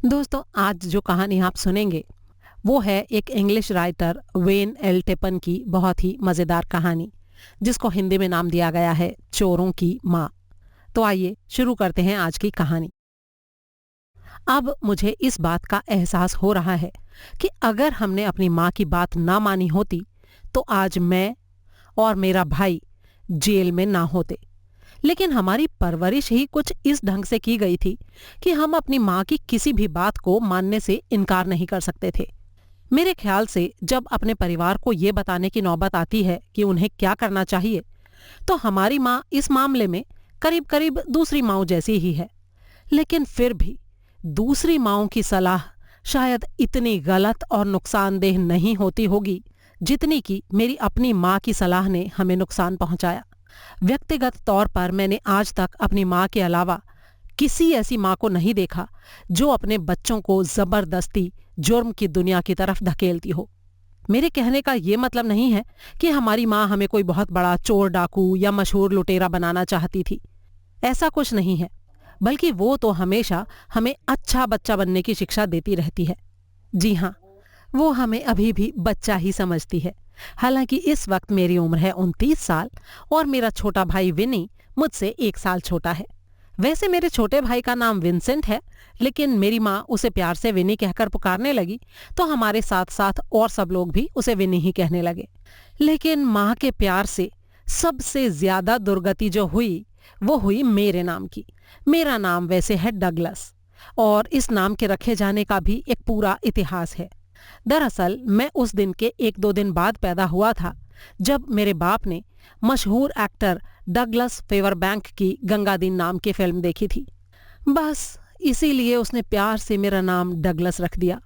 दोस्तों, आज जो कहानी आप सुनेंगे वो है एक इंग्लिश राइटर वेन एल टिपन की बहुत ही मज़ेदार कहानी, जिसको हिंदी में नाम दिया गया है चोरों की माँ। तो आइए शुरू करते हैं आज की कहानी। अब मुझे इस बात का एहसास हो रहा है कि अगर हमने अपनी माँ की बात ना मानी होती तो आज मैं और मेरा भाई जेल में ना होते। लेकिन हमारी परवरिश ही कुछ इस ढंग से की गई थी कि हम अपनी माँ की किसी भी बात को मानने से इनकार नहीं कर सकते थे। मेरे ख्याल से जब अपने परिवार को ये बताने की नौबत आती है कि उन्हें क्या करना चाहिए, तो हमारी माँ इस मामले में करीब करीब दूसरी माँओं जैसी ही है। लेकिन फिर भी दूसरी माँओं की सलाह शायद इतनी गलत और नुकसानदेह नहीं होती होगी जितनी कि मेरी अपनी माँ की सलाह ने हमें नुकसान पहुंचाया। व्यक्तिगत तौर पर मैंने आज तक अपनी माँ के अलावा किसी ऐसी माँ को नहीं देखा जो अपने बच्चों को जबरदस्ती जुर्म की दुनिया की तरफ धकेलती हो। मेरे कहने का ये मतलब नहीं है कि हमारी माँ हमें कोई बहुत बड़ा चोर डाकू या मशहूर लुटेरा बनाना चाहती थी। ऐसा कुछ नहीं है, बल्कि वो तो हमेशा हमें अच्छा बच्चा बनने की शिक्षा देती रहती है। जी हाँ, वो हमें अभी भी बच्चा ही समझती है। हालांकि इस वक्त मेरी उम्र है 29 साल और मेरा छोटा भाई विनी मुझसे 1 साल छोटा है। वैसे मेरे छोटे भाई का नाम विंसेंट है, लेकिन मेरी माँ उसे प्यार से विनी कहकर पुकारने लगी तो हमारे साथ साथ और सब लोग भी उसे विनी ही कहने लगे। लेकिन माँ के प्यार से सबसे ज्यादा दुर्गति जो हुई वो हुई मेरे नाम की। मेरा नाम वैसे है डगलस और इस नाम के रखे जाने का भी एक पूरा इतिहास है। दरअसल मैं उस दिन के 1-2 दिन बाद पैदा हुआ था जब मेरे बाप ने मशहूर एक्टर डगलस फेवरबैंक की गंगादीन नाम की फिल्म देखी थी। बस इसीलिए उसने प्यार से मेरा नाम डगलस रख दिया।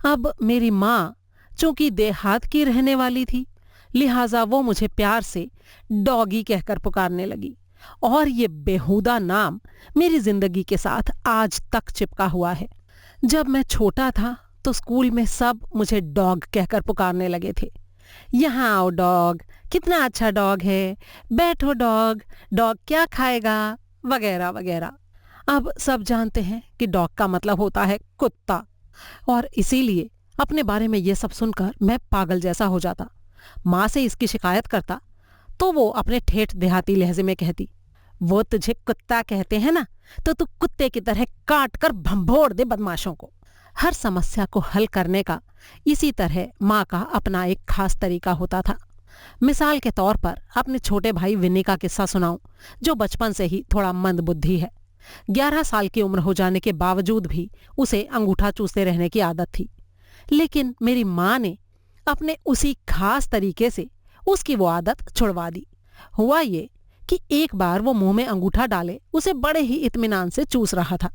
अब मेरी माँ चूंकि देहात की रहने वाली थी, लिहाजा वो मुझे प्यार से डॉगी कहकर पुकारने लगी और ये बेहुदा नाम मेरी जिंदगी के साथ आज तक चिपका हुआ है। जब मैं छोटा था तो स्कूल में सब मुझे डॉग कहकर पुकारने लगे थे। यहाँ आओ डॉग, कितना अच्छा डॉग है, बैठो डॉग, डॉग क्या खाएगा, वगैरह वगैरह। अब सब जानते हैं कि डॉग का मतलब होता है कुत्ता, और इसीलिए अपने बारे में ये सब सुनकर मैं पागल जैसा हो जाता। माँ से इसकी शिकायत करता तो वो अपने ठेठ देहाती लहजे में कहती, वो तुझे कुत्ता कहते हैं ना, तो तू कुत्ते की तरह काट कर भंभोड़ दे बदमाशों को। हर समस्या को हल करने का इसी तरह माँ का अपना एक खास तरीका होता था। मिसाल के तौर पर अपने छोटे भाई विनी का किस्सा सुनाऊं, जो बचपन से ही थोड़ा मंदबुद्धि है। 11 साल की उम्र हो जाने के बावजूद भी उसे अंगूठा चूसते रहने की आदत थी। लेकिन मेरी माँ ने अपने उसी खास तरीके से उसकी वो आदत छुड़वा दी। हुआ ये कि एक बार वो मुंह में अंगूठा डाले उसे बड़े ही इत्मीनान से चूस रहा था।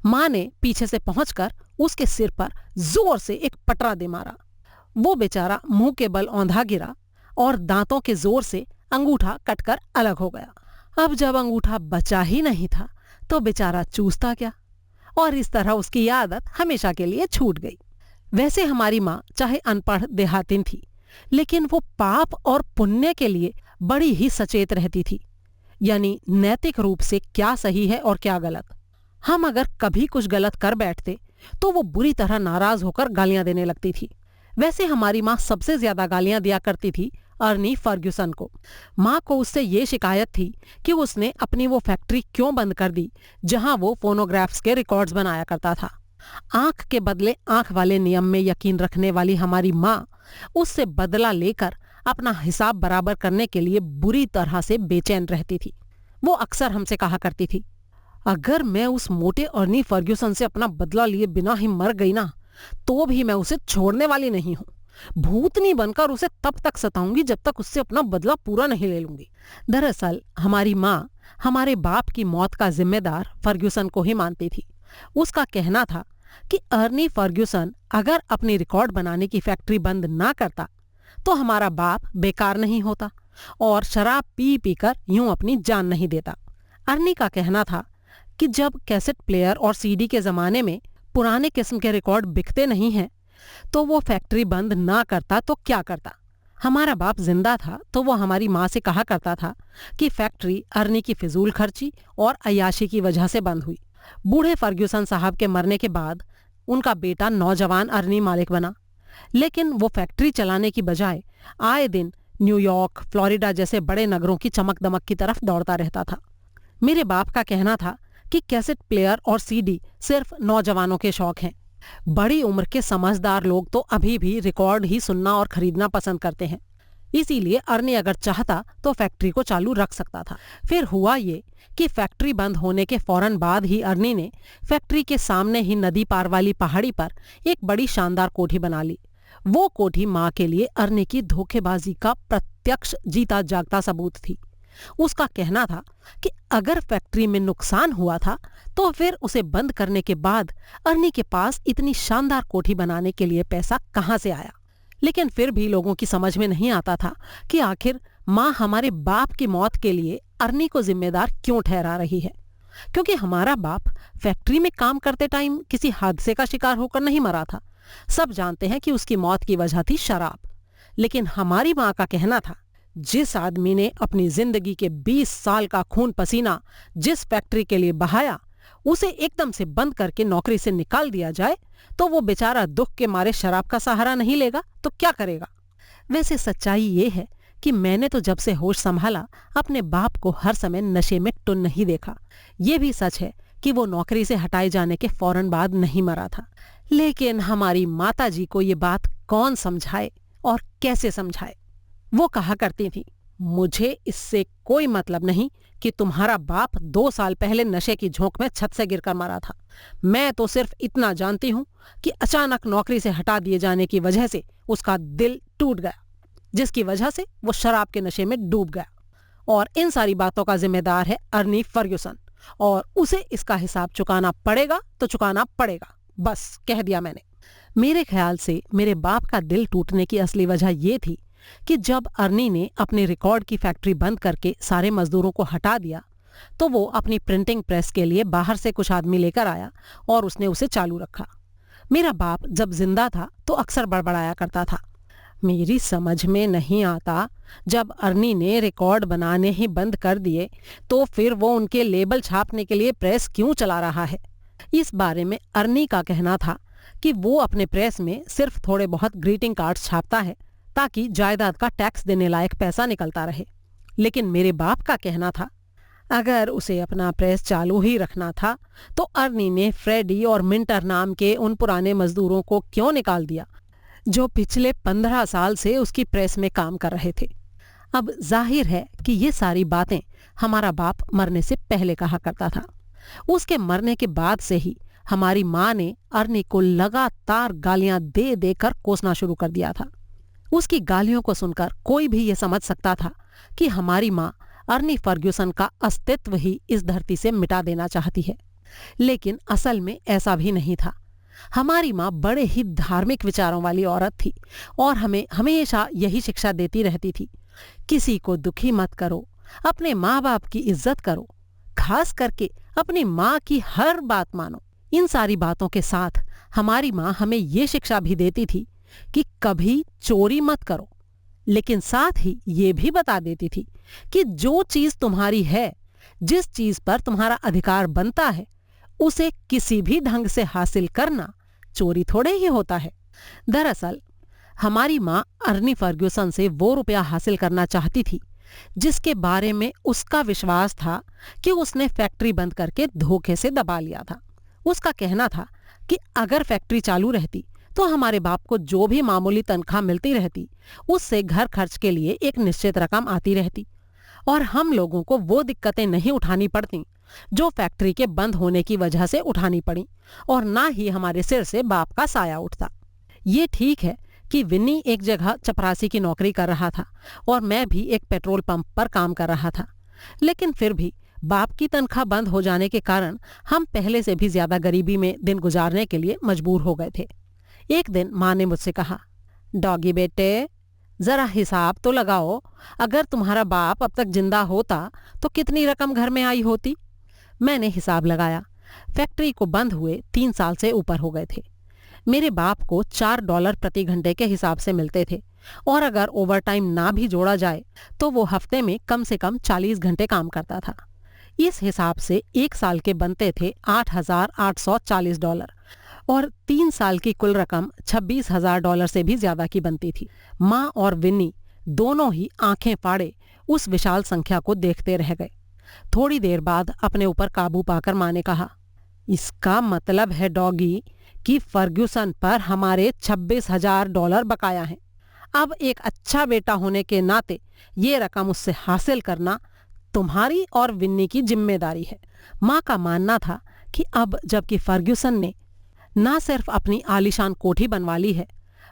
माँ ने पीछे से पहुंचकर उसके सिर पर जोर से एक पटरा दे मारा। वो बेचारा मुंह के बल औंधा गिरा और दांतों के जोर से अंगूठा कटकर अलग हो गया। अब जब अंगूठा बचा ही नहीं था तो बेचारा चूसता क्या, और इस तरह उसकी आदत हमेशा के लिए छूट गई। वैसे हमारी माँ चाहे अनपढ़ देहातिन थी, लेकिन वो पाप और पुण्य के लिए बड़ी ही सचेत रहती थी, यानी नैतिक रूप से क्या सही है और क्या गलत। हम अगर कभी कुछ गलत कर बैठते तो वो बुरी तरह नाराज होकर गालियां देने लगती थी। वैसे हमारी माँ सबसे ज्यादा गालियां दिया करती थी अर्नी फर्ग्यूसन को। माँ को उससे ये शिकायत थी कि उसने अपनी वो फैक्ट्री क्यों बंद कर दी जहां वो फोनोग्राफ्स के रिकॉर्ड्स बनाया करता था। आंख के बदले आंख वाले नियम में यकीन रखने वाली हमारी माँ उससे बदला लेकर अपना हिसाब बराबर करने के लिए बुरी तरह से बेचैन रहती थी। वो अक्सर हमसे कहा करती थी, अगर मैं उस मोटे अर्नी फर्ग्यूसन से अपना बदला लिए बिना ही मर गई ना, तो भी मैं उसे छोड़ने वाली नहीं हूँ। भूतनी बनकर उसे तब तक सताऊंगी जब तक उससे अपना बदला पूरा नहीं ले लूंगी। दरअसल हमारी माँ हमारे बाप की मौत का जिम्मेदार फर्ग्यूसन को ही मानती थी। उसका कहना था कि अर्नी फर्ग्यूसन अगर अपनी रिकॉर्ड बनाने की फैक्ट्री बंद ना करता तो हमारा बाप बेकार नहीं होता और शराब पी पी कर यूं अपनी जान नहीं देता। अर्नी का कहना था कि जब कैसेट प्लेयर और सीडी के जमाने में पुराने किस्म के रिकॉर्ड बिकते नहीं हैं, तो वो फैक्ट्री बंद ना करता तो क्या करता। हमारा बाप जिंदा था तो वो हमारी माँ से कहा करता था कि फैक्ट्री अर्नी की फिजूल खर्ची और अय्याशी की वजह से बंद हुई। बूढ़े फर्ग्यूसन साहब के मरने के बाद उनका बेटा नौजवान अर्नी मालिक बना, लेकिन वो फैक्ट्री चलाने की बजाय आए दिन न्यूयॉर्क, फ्लोरिडा जैसे बड़े नगरों की चमक दमक की तरफ दौड़ता रहता था। मेरे बाप का कहना था कि कैसेट प्लेयर और सीडी सिर्फ नौजवानों के शौक हैं। बड़ी उम्र के समझदार लोग तो अभी भी रिकॉर्ड ही सुनना और खरीदना पसंद करते हैं। इसीलिए अर्नी अगर चाहता तो फैक्ट्री को चालू रख सकता था। फिर हुआ ये कि फैक्ट्री बंद होने के फौरन बाद ही अर्नी ने फैक्ट्री के सामने ही नदी पार वाली पहाड़ी पर एक बड़ी शानदार कोठी बना ली। वो कोठी माँ के लिए अर्नी की धोखेबाजी का प्रत्यक्ष जीता जागता सबूत थी। उसका कहना था कि अगर फैक्ट्री में नुकसान हुआ था तो फिर उसे बंद करने के बाद अर्नी के पास इतनी शानदार कोठी बनाने के लिए पैसा कहाँ से आया। लेकिन फिर भी लोगों की समझ में नहीं आता था कि आखिर माँ हमारे बाप की मौत के लिए अर्नी को जिम्मेदार क्यों ठहरा रही है, क्योंकि हमारा बाप फैक्ट्री में काम करते टाइम किसी हादसे का शिकार होकर नहीं मरा था। सब जानते हैं कि उसकी मौत की वजह थी शराब। लेकिन हमारी माँ का कहना था, जिस आदमी ने अपनी जिंदगी के 20 साल का खून पसीना जिस फैक्ट्री के लिए बहाया, उसे एकदम से बंद करके नौकरी से निकाल दिया जाए तो वो बेचारा दुख के मारे शराब का सहारा नहीं लेगा तो क्या करेगा। वैसे सच्चाई ये है कि मैंने तो जब से होश संभाला अपने बाप को हर समय नशे में टुन नहीं देखा। ये भी सच है कि वो नौकरी से हटाए जाने के फौरन बाद नहीं मरा था। लेकिन हमारी माताजी को ये बात कौन समझाए और कैसे समझाए। वो कहा करती थी, मुझे इससे कोई मतलब नहीं कि तुम्हारा बाप 2 साल पहले नशे की झोंक में छत से गिरकर मरा था। मैं तो सिर्फ इतना जानती हूँ कि अचानक नौकरी से हटा दिए जाने की वजह से उसका दिल टूट गया, जिसकी वजह से वो शराब के नशे में डूब गया। और इन सारी बातों का जिम्मेदार है अर्नी फर्ग्यूसन, और उसे इसका हिसाब चुकाना पड़ेगा तो चुकाना पड़ेगा। बस कह दिया मैंने। मेरे ख्याल से मेरे बाप का दिल टूटने की असली वजह ये थी कि जब अर्नी ने अपने रिकॉर्ड की फैक्ट्री बंद करके सारे मजदूरों को हटा दिया तो वो अपनी प्रिंटिंग प्रेस के लिए बाहर से कुछ आदमी लेकर आया और उसने उसे चालू रखा। मेरा बाप जब जिंदा था तो अक्सर बड़बड़ाया करता था, मेरी समझ में नहीं आता, जब अर्नी ने रिकॉर्ड बनाने ही बंद कर दिए तो फिर वो उनके लेबल छापने के लिए प्रेस क्यों चला रहा है। इस बारे में अर्नी का कहना था कि वो अपने प्रेस में सिर्फ थोड़े बहुत ग्रीटिंग कार्ड्स छापता है ताकि जायदाद का टैक्स देने लायक पैसा निकलता रहे। लेकिन मेरे बाप का कहना था, अगर उसे अपना प्रेस चालू ही रखना था तो अर्नी ने फ्रेडी और मिंटर नाम के उन पुराने मजदूरों को क्यों निकाल दिया जो पिछले 15 साल से उसकी प्रेस में काम कर रहे थे। अब जाहिर है कि ये सारी बातें हमारा बाप मरने से पहले कहा करता था। उसके मरने के बाद से ही हमारी माँ ने अर्नी को लगातार गालियां दे देकर कोसना शुरू कर दिया था। उसकी गालियों को सुनकर कोई भी ये समझ सकता था कि हमारी माँ अर्नी फर्ग्यूसन का अस्तित्व ही इस धरती से मिटा देना चाहती है। लेकिन असल में ऐसा भी नहीं था। हमारी माँ बड़े ही धार्मिक विचारों वाली औरत थी और हमें हमेशा यही शिक्षा देती रहती थी, किसी को दुखी मत करो, अपने माँ बाप की इज्जत करो, खास करके अपनी माँ की हर बात मानो। इन सारी बातों के साथ हमारी माँ हमें ये शिक्षा भी देती थी कि कभी चोरी मत करो, लेकिन साथ ही ये भी बता देती थी कि जो चीज तुम्हारी है, जिस चीज पर तुम्हारा अधिकार बनता है, उसे किसी भी ढंग से हासिल करना चोरी थोड़े ही होता है। दरअसल हमारी माँ अर्नी फर्ग्यूसन से वो रुपया हासिल करना चाहती थी जिसके बारे में उसका विश्वास था कि उसने फैक्ट्री बंद करके धोखे से दबा लिया था। उसका कहना था कि अगर फैक्ट्री चालू रहती तो हमारे बाप को जो भी मामूली तनख्वाह मिलती रहती, उससे घर खर्च के लिए एक निश्चित रकम आती रहती और हम लोगों को वो दिक्कतें नहीं उठानी पड़ती जो फैक्ट्री के बंद होने की वजह से उठानी पड़ी, और ना ही हमारे सिर से बाप का साया उठता। ये ठीक है कि विन्नी एक जगह चपरासी की नौकरी कर रहा था और मैं भी एक पेट्रोल पंप पर काम कर रहा था, लेकिन फिर भी बाप की तनख्वाह बंद हो जाने के कारण हम पहले से भी ज्यादा गरीबी में दिन गुजारने के लिए मजबूर हो गए थे। एक दिन माँ ने मुझसे कहा, डॉगी बेटे, जरा हिसाब तो लगाओ, अगर तुम्हारा बाप अब तक जिंदा होता तो कितनी रकम घर में आई होती। मैंने हिसाब लगाया। फैक्ट्री को बंद हुए 3 साल से ऊपर हो गए थे। मेरे बाप को $4 प्रति घंटे के हिसाब से मिलते थे और अगर ओवरटाइम ना भी जोड़ा जाए तो वो हफ्ते में कम से कम 40 घंटे काम करता था। इस हिसाब से 1 साल के बनते थे $8,840, और 3 साल की कुल रकम $26,000 से भी ज्यादा की बनती थी। माँ और विन्नी दोनों ही आंखें फाड़े उस विशाल संख्या को देखते रह गए। थोड़ी देर बाद अपने ऊपर काबू पाकर माँ ने कहा, इसका मतलब है डॉगी कि फर्ग्यूसन पर हमारे $26,000 बकाया हैं। अब एक अच्छा बेटा होने के नाते ये रकम उससे हासिल करना तुम्हारी और विन्नी की जिम्मेदारी है। माँ का मानना था कि अब जबकि फर्ग्यूसन ने न सिर्फ अपनी आलीशान कोठी बनवा ली है,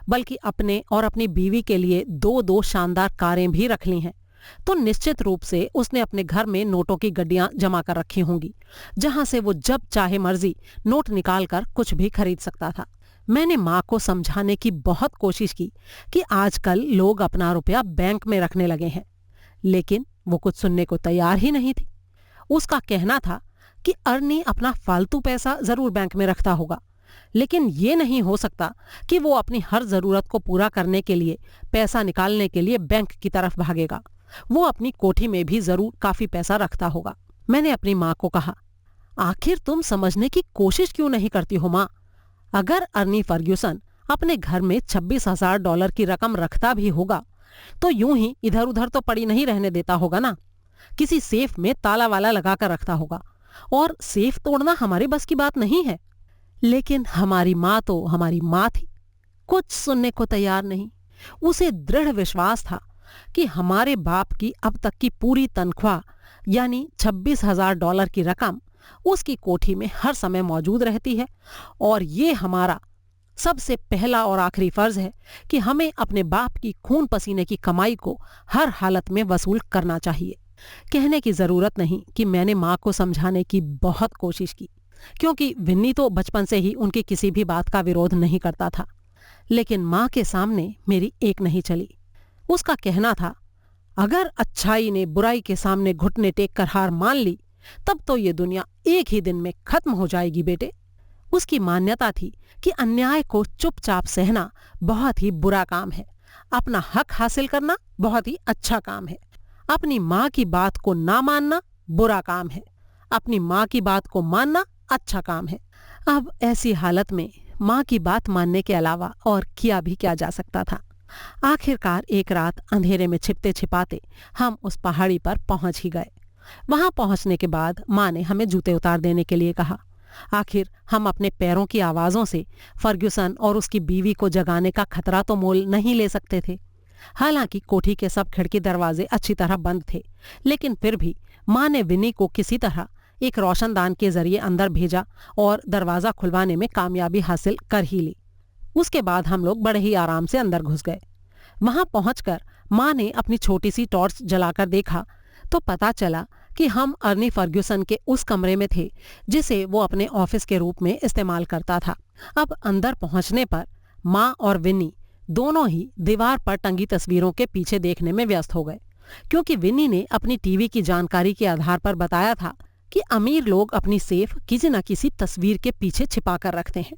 बल्कि अपने और अपनी बीवी के लिए 2 शानदार कारें भी रख ली हैं, तो निश्चित रूप से उसने अपने घर में नोटों की गड्डियां जमा कर रखी होंगी, जहां से वो जब चाहे मर्जी नोट निकालकर कुछ भी खरीद सकता था। मैंने माँ को समझाने की बहुत कोशिश की कि आजकल लोग अपना रुपया बैंक में रखने लगे हैं, लेकिन वो कुछ सुनने को तैयार ही नहीं थी। उसका कहना था कि अर्नी अपना फालतू पैसा जरूर बैंक में रखता होगा, लेकिन ये नहीं हो सकता कि वो अपनी हर जरूरत को पूरा करने के लिए पैसा निकालने के लिए बैंक की तरफ भागेगा। वो अपनी कोठी में भी जरूर काफी पैसा रखता होगा। मैंने अपनी माँ को कहा, आखिर तुम समझने की कोशिश क्यों नहीं करती हो माँ? अगर अर्नी फर्ग्यूसन अपने घर में $26,000 की रकम रखता भी होगा तो यूं ही इधर उधर तो पड़ी नहीं रहने देता होगा ना। किसी सेफ में ताला वाला लगाकर रखता होगा, और सेफ तोड़ना हमारे बस की बात नहीं है। लेकिन हमारी माँ तो हमारी माँ थी, कुछ सुनने को तैयार नहीं। उसे दृढ़ विश्वास था कि हमारे बाप की अब तक की पूरी तनख्वाह यानी $26,000 की रकम उसकी कोठी में हर समय मौजूद रहती है, और ये हमारा सबसे पहला और आखिरी फर्ज है कि हमें अपने बाप की खून पसीने की कमाई को हर हालत में वसूल करना चाहिए। कहने की जरूरत नहीं कि मैंने माँ को समझाने की बहुत कोशिश की, क्योंकि विन्नी तो बचपन से ही उनकी किसी भी बात का विरोध नहीं करता था। लेकिन माँ के सामने मेरी एक नहीं चली। उसका कहना था, अगर अच्छाई ने बुराई के सामने घुटने टेक कर हार मान ली, तब तो ये दुनिया एक ही दिन में खत्म हो जाएगी बेटे। उसकी मान्यता थी कि अन्याय को चुपचाप सहना बहुत ही बुरा काम है, अपना हक हासिल करना बहुत ही अच्छा काम है। अपनी माँ की बात को ना मानना बुरा काम है, अपनी माँ की बात को मानना अच्छा काम है। अब ऐसी हालत में माँ की बात मानने के अलावा और किया भी क्या जा सकता था। आखिरकार एक रात अंधेरे में छिपते छिपाते हम उस पहाड़ी पर पहुंच ही गए। वहां पहुंचने के बाद माँ ने हमें जूते उतार देने के लिए कहा। आखिर हम अपने पैरों की आवाजों से फर्ग्यूसन और उसकी बीवी को जगाने का खतरा तो मोल नहीं ले सकते थे। हालांकि कोठी के सब खिड़की दरवाजे अच्छी तरह बंद थे, लेकिन फिर भी माँ ने विनी को किसी तरह एक रोशनदान के जरिए अंदर भेजा और दरवाजा खुलवाने में कामयाबी हासिल कर ही ली। उसके बाद हम लोग बड़े ही आराम से अंदर घुस गए। वहां पहुंचकर माँ ने अपनी छोटी सी टॉर्च जलाकर देखा तो पता चला कि हम अर्नी फर्ग्यूसन के उस कमरे में थे जिसे वो अपने ऑफिस के रूप में इस्तेमाल करता था। अब अंदर पहुंचने पर माँ और विन्नी दोनों ही दीवार पर टंगी तस्वीरों के पीछे देखने में व्यस्त हो गए, क्योंकि विन्नी ने अपनी टीवी की जानकारी के आधार पर बताया था कि अमीर लोग अपनी सेफ किसी न किसी तस्वीर के पीछे छिपा कर रखते हैं।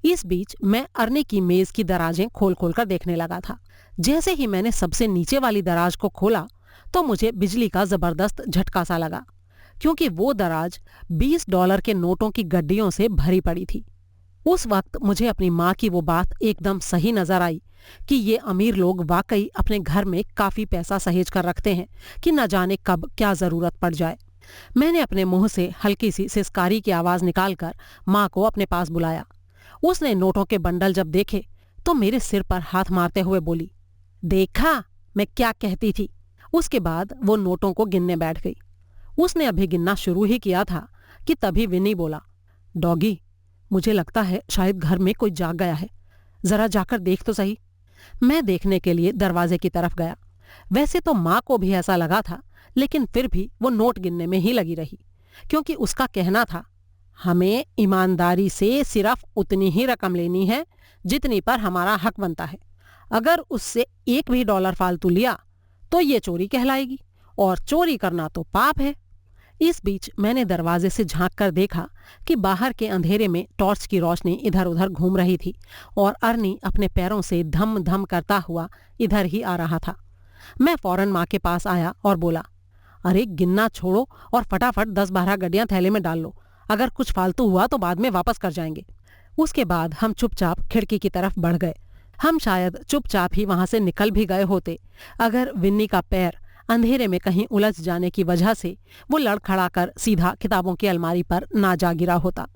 इस बीच मैं अर्नी की मेज की दराजें खोल खोल कर देखने लगा था। जैसे ही मैंने सबसे नीचे वाली दराज को खोला तो मुझे बिजली का जबरदस्त झटका सा लगा, क्योंकि वो दराज $20 के नोटों की गड्डियों से भरी पड़ी थी। उस वक्त मुझे अपनी माँ की वो बात एकदम सही नजर आई कि ये अमीर लोग वाकई अपने घर में काफी पैसा सहेज कर रखते हैं कि न जाने कब क्या जरूरत पड़ जाए। मैंने अपने मुंह से हल्की सी सिसकारी की आवाज निकालकर माँ को अपने पास बुलाया। उसने नोटों के बंडल जब देखे तो मेरे सिर पर हाथ मारते हुए बोली, देखा मैं क्या कहती थी। उसके बाद वो नोटों को गिनने बैठ गई। उसने अभी गिनना शुरू ही किया था कि तभी विनी बोला, डॉगी मुझे लगता है शायद घर में कोई जाग गया है, जरा जाकर देख तो सही। मैं देखने के लिए दरवाजे की तरफ गया। वैसे तो माँ को भी ऐसा लगा था, लेकिन फिर भी वो नोट गिनने में ही लगी रही, क्योंकि उसका कहना था, हमें ईमानदारी से सिर्फ उतनी ही रकम लेनी है जितनी पर हमारा हक बनता है। अगर उससे $1 भी फालतू लिया तो ये चोरी कहलाएगी, और चोरी करना तो पाप है। इस बीच मैंने दरवाजे से झांक कर देखा कि बाहर के अंधेरे में टॉर्च की रोशनी इधर उधर घूम रही थी और अर्नी अपने पैरों से धम धम करता हुआ इधर ही आ रहा था। मैं फौरन माँ के पास आया और बोला, अरे गिनना छोड़ो और फटाफट 10-12 गड्डियां थैले में डाल लो, अगर कुछ फालतू हुआ तो बाद में वापस कर जाएंगे। उसके बाद हम चुपचाप खिड़की की तरफ बढ़ गए। हम शायद चुपचाप ही वहां से निकल भी गए होते अगर विन्नी का पैर अंधेरे में कहीं उलझ जाने की वजह से वो लड़खड़ाकर सीधा किताबों की अलमारी पर ना जा गिरा होता।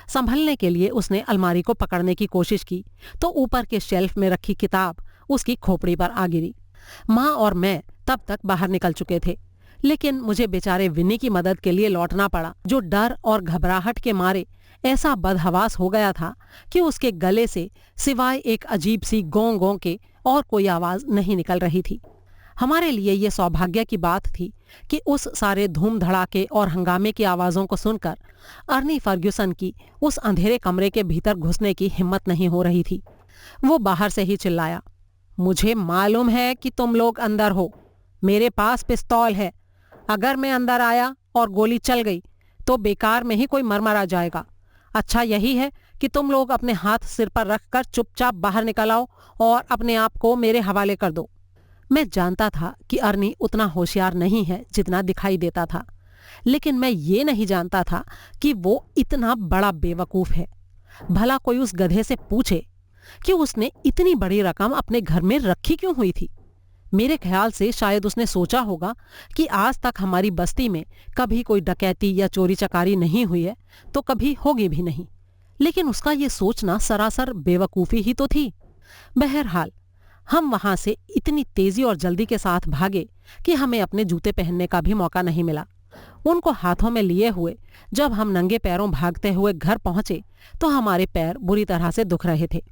संभलने के लिए उसने अलमारी को पकड़ने की कोशिश की तो ऊपर के शेल्फ में रखी किताब उसकी खोपड़ी पर आ गिरी। माँ और मैं तब तक बाहर निकल चुके थे, लेकिन मुझे बेचारे विन्नी की मदद के लिए लौटना पड़ा, जो डर और घबराहट के मारे ऐसा बदहवास हो गया था कि उसके गले से सिवाय एक अजीब सी गों गों के और कोई आवाज नहीं निकल रही थी। हमारे लिए ये सौभाग्य की बात थी कि उस सारे धूम धड़ाके और हंगामे की आवाजों को सुनकर अर्नी फर्ग्यूसन की उस अंधेरे कमरे के भीतर घुसने की हिम्मत नहीं हो रही थी। वो बाहर से ही चिल्लाया, मुझे मालूम है कि तुम लोग अंदर हो, मेरे पास पिस्तौल है। अगर मैं अंदर आया और गोली चल गई तो बेकार में ही कोई मरमरा जाएगा। अच्छा यही है कि तुम लोग अपने हाथ सिर पर रखकर चुपचाप बाहर निकल आओ और अपने आप को मेरे हवाले कर दो। मैं जानता था कि अर्नी उतना होशियार नहीं है जितना दिखाई देता था, लेकिन मैं ये नहीं जानता था कि वो इतना बड़ा बेवकूफ है। भला कोई उस गधे से पूछे कि उसने इतनी बड़ी रकम अपने घर में रखी क्यों हुई थी। मेरे ख्याल से शायद उसने सोचा होगा कि आज तक हमारी बस्ती में कभी कोई डकैती या चोरी चकारी नहीं हुई है तो कभी होगी भी नहीं, लेकिन उसका ये सोचना सरासर बेवकूफ़ी ही तो थी। बहरहाल हम वहां से इतनी तेजी और जल्दी के साथ भागे कि हमें अपने जूते पहनने का भी मौका नहीं मिला। उनको हाथों में लिए हुए जब हम नंगे पैरों भागते हुए घर पहुंचे तो हमारे पैर बुरी तरह से दुख रहे थे।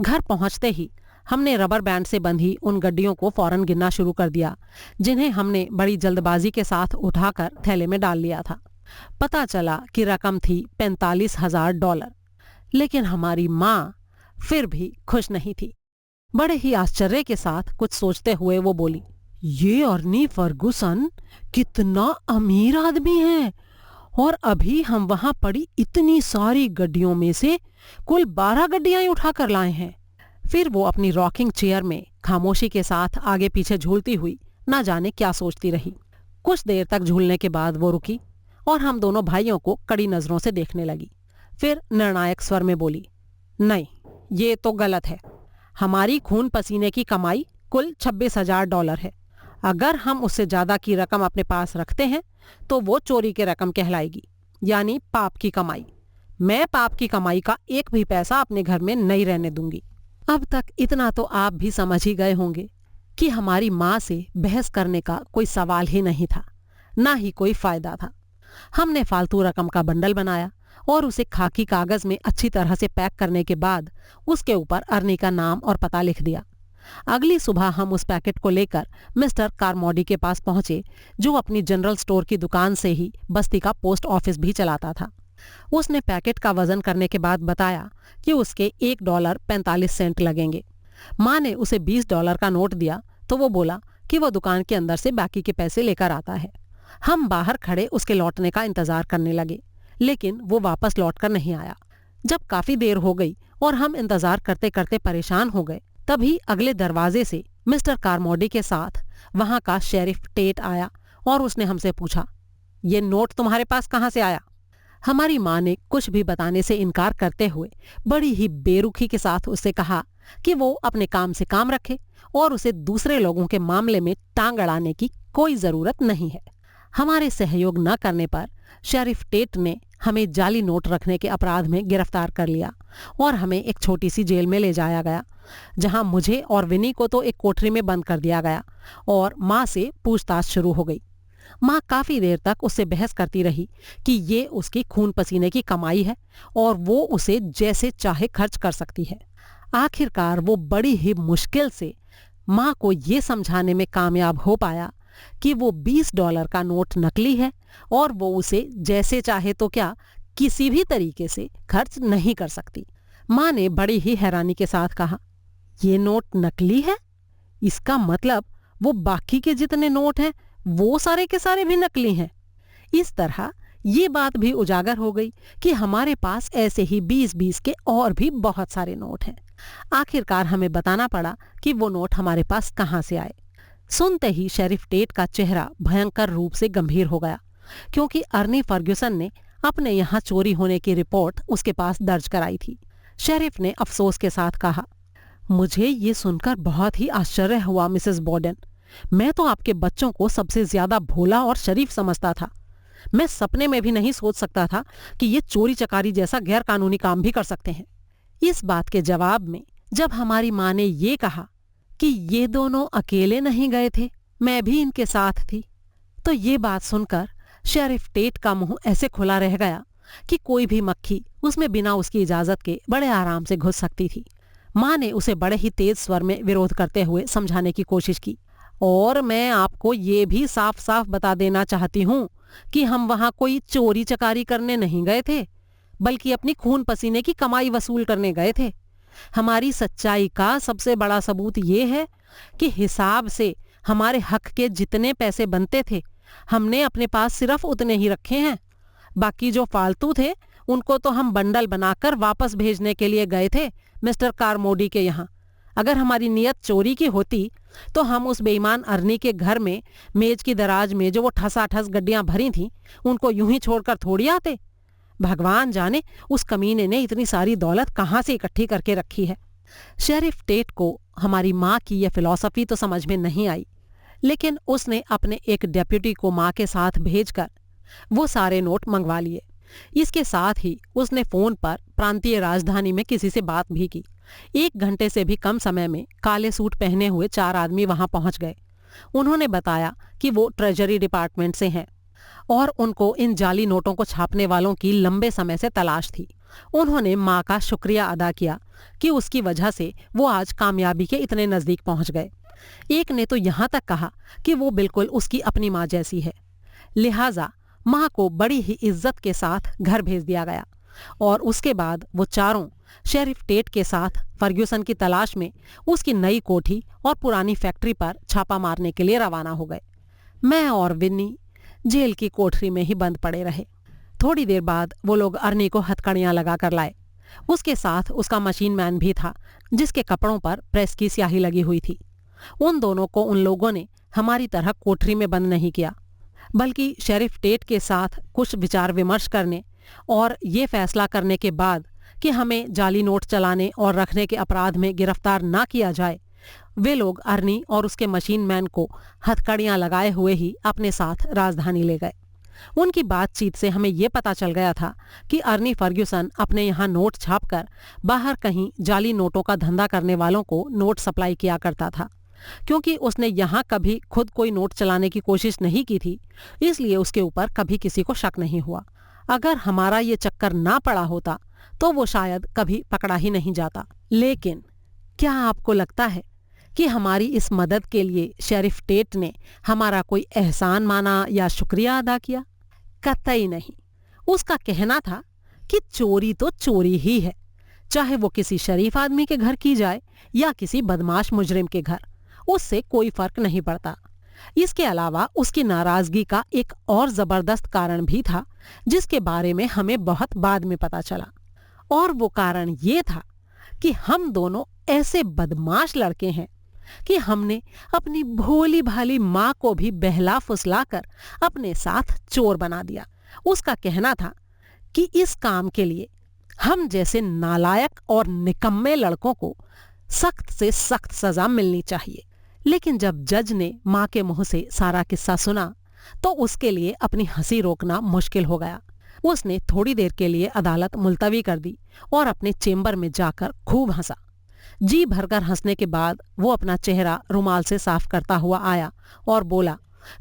घर पहुंचते ही हमने रबर बैंड से बंधी उन गड्डियों को फौरन गिनना शुरू कर दिया, जिन्हें हमने बड़ी जल्दबाजी के साथ उठाकर थैले में डाल लिया था। पता चला कि रकम थी $45,000, लेकिन हमारी माँ फिर भी खुश नहीं थी। बड़े ही आश्चर्य के साथ कुछ सोचते हुए वो बोली, ये अर्नी फर्गुसन कितना अमीर आदमी है, और अभी हम वहां पड़ी इतनी सारी गड्डियों में से कुल 12 गड्डियां उठा कर लाए हैं। फिर वो अपनी रॉकिंग चेयर में खामोशी के साथ आगे पीछे झूलती हुई ना जाने क्या सोचती रही। कुछ देर तक झूलने के बाद वो रुकी और हम दोनों भाइयों को कड़ी नजरों से देखने लगी। फिर निर्णायक स्वर में बोली, नहीं, ये तो गलत है। हमारी खून पसीने की कमाई कुल $26,000 है। अगर हम उससे ज्यादा की रकम अपने पास रखते हैं तो वो चोरी की रकम कहलाएगी, यानी पाप की कमाई। मैं पाप की कमाई का एक भी पैसा अपने घर में नहीं रहने दूंगी। अब तक इतना तो आप भी समझ ही गए होंगे कि हमारी माँ से बहस करने का कोई सवाल ही नहीं था, ना ही कोई फायदा था। हमने फालतू रकम का बंडल बनाया और उसे खाकी कागज में अच्छी तरह से पैक करने के बाद उसके ऊपर अर्नी का नाम और पता लिख दिया। अगली सुबह हम उस पैकेट को लेकर मिस्टर कारमोडी के पास पहुंचे, जो अपनी जनरल स्टोर की दुकान से ही बस्ती का पोस्ट ऑफिस भी चलाता था। उसने पैकेट का वजन करने के बाद बताया कि उसके $1.45 लगेंगे। माँ ने उसे $20 का नोट दिया तो वो बोला कि वो दुकान के अंदर से बाकी के पैसे लेकर आता है। हम बाहर खड़े उसके लौटने का इंतजार करने लगे, लेकिन वो वापस लौटकर नहीं आया। जब काफी देर हो गई और हम इंतजार करते करते परेशान हो गए, तभी अगले दरवाजे से मिस्टर कारमोडी के साथ वहां का शेरिफ टेट आया और उसने हमसे पूछा, ये नोट तुम्हारे पास कहाँ से आया? हमारी माँ ने कुछ भी बताने से इनकार करते हुए बड़ी ही बेरुखी के साथ उससे कहा कि वो अपने काम से काम रखे और उसे दूसरे लोगों के मामले में टांग अड़ाने की कोई जरूरत नहीं है। हमारे सहयोग न करने पर शेरिफ टेट ने हमें जाली नोट रखने के अपराध में गिरफ्तार कर लिया और हमें एक छोटी सी जेल में ले जाया गया, जहां मुझे और विनी को तो एक कोठरी में बंद कर दिया गया और माँ से पूछताछ शुरू हो गई। माँ काफी देर तक उससे बहस करती रही कि ये उसकी खून पसीने की कमाई है और वो उसे जैसे चाहे खर्च कर सकती है। आखिरकार वो बड़ी ही मुश्किल से माँ को ये समझाने में कामयाब हो पाया कि वो $20 का नोट नकली है और वो उसे जैसे चाहे तो क्या किसी भी तरीके से खर्च नहीं कर सकती। माँ ने बड़ी ही हैरानी के साथ कहा, ये नोट नकली है? इसका मतलब वो बाकी के जितने नोट हैं वो सारे के सारे भी नकली हैं। इस तरह ये बात भी उजागर हो गई कि हमारे पास ऐसे ही 20-20 के और भी बहुत सारे नोट हैं। आखिरकार हमें बताना पड़ा कि वो नोट हमारे पास कहाँ से आए। सुनते ही शेरिफ टेट का चेहरा भयंकर रूप से गंभीर हो गया, क्योंकि अर्नी फर्ग्यूसन ने अपने यहाँ चोरी होने की रिपोर्ट उसके पास दर्ज कराई थी। शेरिफ ने अफसोस के साथ कहा, मुझे ये सुनकर बहुत ही आश्चर्य हुआ मिसेस बॉर्डन। मैं तो आपके बच्चों को सबसे ज्यादा भोला और शरीफ समझता था। मैं सपने में भी नहीं सोच सकता था कि ये चोरी चकारी जैसा गैर कानूनी काम भी कर सकते हैं। इस बात के जवाब में जब हमारी माँ ने ये कहा कि ये दोनों अकेले नहीं गए थे, मैं भी इनके साथ थी, तो ये बात सुनकर शेरिफ टेट का मुंह ऐसे खुला रह गया कि कोई भी मक्खी उसमें बिना उसकी इजाजत के बड़े आराम से घुस सकती थी। माँ ने उसे बड़े ही तेज स्वर में विरोध करते हुए समझाने की कोशिश की, और मैं आपको ये भी साफ साफ बता देना चाहती हूँ कि हम वहां कोई चोरी चकारी करने नहीं गए थे, बल्कि अपनी खून पसीने की कमाई वसूल करने गए थे। हमारी सच्चाई का सबसे बड़ा सबूत ये है कि हिसाब से हमारे हक के जितने पैसे बनते थे, हमने अपने पास सिर्फ उतने ही रखे हैं। बाकी जो फालतू थे उनको तो हम बंडल बनाकर वापस भेजने के लिए गए थे मिस्टर कारमोडी के यहाँ। अगर हमारी नियत चोरी की होती तो हम उस बेईमान अर्नी के घर में मेज की दराज में जो वो ठसाठस गड्डियां भरी थीं उनको यूं ही छोड़कर थोड़ी आते। भगवान जाने उस कमीने ने इतनी सारी दौलत कहाँ से इकट्ठी करके रखी है। शेरिफ टेट को हमारी माँ की यह फिलॉसफी तो समझ में नहीं आई, लेकिन उसने अपने एक डेप्यूटी को माँ के साथ भेजकर वो सारे नोट मंगवा लिए। इसके साथ ही उसने फोन पर प्रांतीय राजधानी में किसी से बात भी की। 1 घंटे से भी कम समय में काले सूट पहने हुए 4 आदमी वहां पहुंच गए। उन्होंने बताया कि वो ट्रेजरी डिपार्टमेंट से हैं और उनको इन जाली नोटों को छापने वालों की लंबे समय से तलाश थी। उन्होंने माँ का शुक्रिया अदा किया कि उसकी वजह से वो आज कामयाबी के इतने नजदीक पहुंच गए। एक ने तो यहाँ तक कहा कि वो बिल्कुल उसकी अपनी माँ जैसी है। लिहाजा माँ को बड़ी ही इज्जत के साथ घर भेज दिया गया और उसके बाद वो चारों शेरिफ टेट के साथ फर्ग्यूसन की तलाश में उसकी नई कोठी और पुरानी फैक्ट्री पर छापा मारने के लिए रवाना हो गए। मैं और विन्नी जेल की कोठरी में ही बंद पड़े रहे। थोड़ी देर बाद वो लोग अर्नी को हथकड़ियां लगा कर लाए। उसके साथ उसका मशीन मैन भी था जिसके कपड़ों पर प्रेस की स्याही लगी हुई थी। उन दोनों को उन लोगों ने हमारी तरह कोठरी में बंद नहीं किया, बल्कि शेरिफ टेट के साथ कुछ विचार विमर्श करने और ये फैसला करने के बाद कि हमें जाली नोट चलाने और रखने के अपराध में गिरफ्तार ना किया जाए, वे लोग अर्नी और उसके मशीन मैन को हथकड़ियां लगाए हुए ही अपने साथ राजधानी ले गए। उनकी बातचीत से हमें ये पता चल गया था कि अर्नी फर्ग्यूसन अपने यहाँ नोट छापकर बाहर कहीं जाली नोटों का धंधा करने वालों को नोट सप्लाई किया करता था। क्योंकि उसने यहाँ कभी खुद कोई नोट चलाने की कोशिश नहीं की थी, इसलिए उसके ऊपर कभी किसी को शक नहीं हुआ। अगर हमारा ये चक्कर ना पड़ा होता तो वो शायद कभी पकड़ा ही नहीं जाता। लेकिन क्या आपको लगता है कि हमारी इस मदद के लिए शेरिफ टेट ने हमारा कोई एहसान माना या शुक्रिया अदा किया? कतई नहीं। उसका कहना था कि चोरी तो चोरी ही है, चाहे वो किसी शरीफ आदमी के घर की जाए या किसी बदमाश मुजरिम के घर, उससे कोई फर्क नहीं पड़ता। इसके अलावा उसकी नाराजगी का एक और जबरदस्त कारण भी था जिसके बारे में हमें बहुत बाद में पता चला, और वो कारण ये था कि हम दोनों ऐसे बदमाश लड़के हैं कि हमने अपनी भोली भाली माँ को भी बहला फुसला कर अपने साथ चोर बना दिया। उसका कहना था कि इस काम के लिए हम जैसे नालायक और निकम्मे लड़कों को सख्त से सख्त सजा मिलनी चाहिए। लेकिन जब जज ने माँ के मुंह से सारा किस्सा सुना तो उसके लिए अपनी हंसी रोकना मुश्किल हो गया। उसने थोड़ी देर के लिए अदालत मुलतवी कर दी और अपने चेंबर में जाकर खूब हंसा। जी भरकर हंसने के बाद वो अपना चेहरा रुमाल से साफ करता हुआ आया और बोला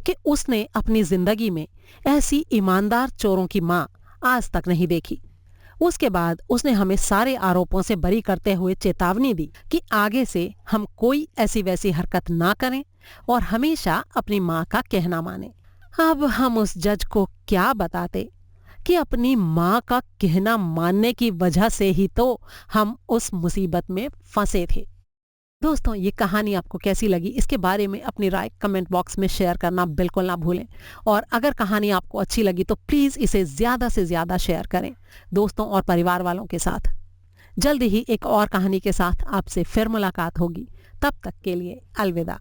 कि उसने अपनी जिंदगी में ऐसी ईमानदार चोरों की माँ आज तक नहीं देखी। उसके बाद उसने हमें सारे आरोपों से बरी करते हुए चेतावनी दी कि आगे से हम कोई ऐसी वैसी हरकत ना करें और हमेशा अपनी माँ का कहना माने। अब हम उस जज को क्या बताते कि अपनी माँ का कहना मानने की वजह से ही तो हम उस मुसीबत में फंसे थे। दोस्तों, ये कहानी आपको कैसी लगी इसके बारे में अपनी राय कमेंट बॉक्स में शेयर करना बिल्कुल ना भूलें, और अगर कहानी आपको अच्छी लगी तो प्लीज़ इसे ज़्यादा से ज़्यादा शेयर करें दोस्तों और परिवार वालों के साथ। जल्दी ही एक और कहानी के साथ आपसे फिर मुलाकात होगी। तब तक के लिए अलविदा।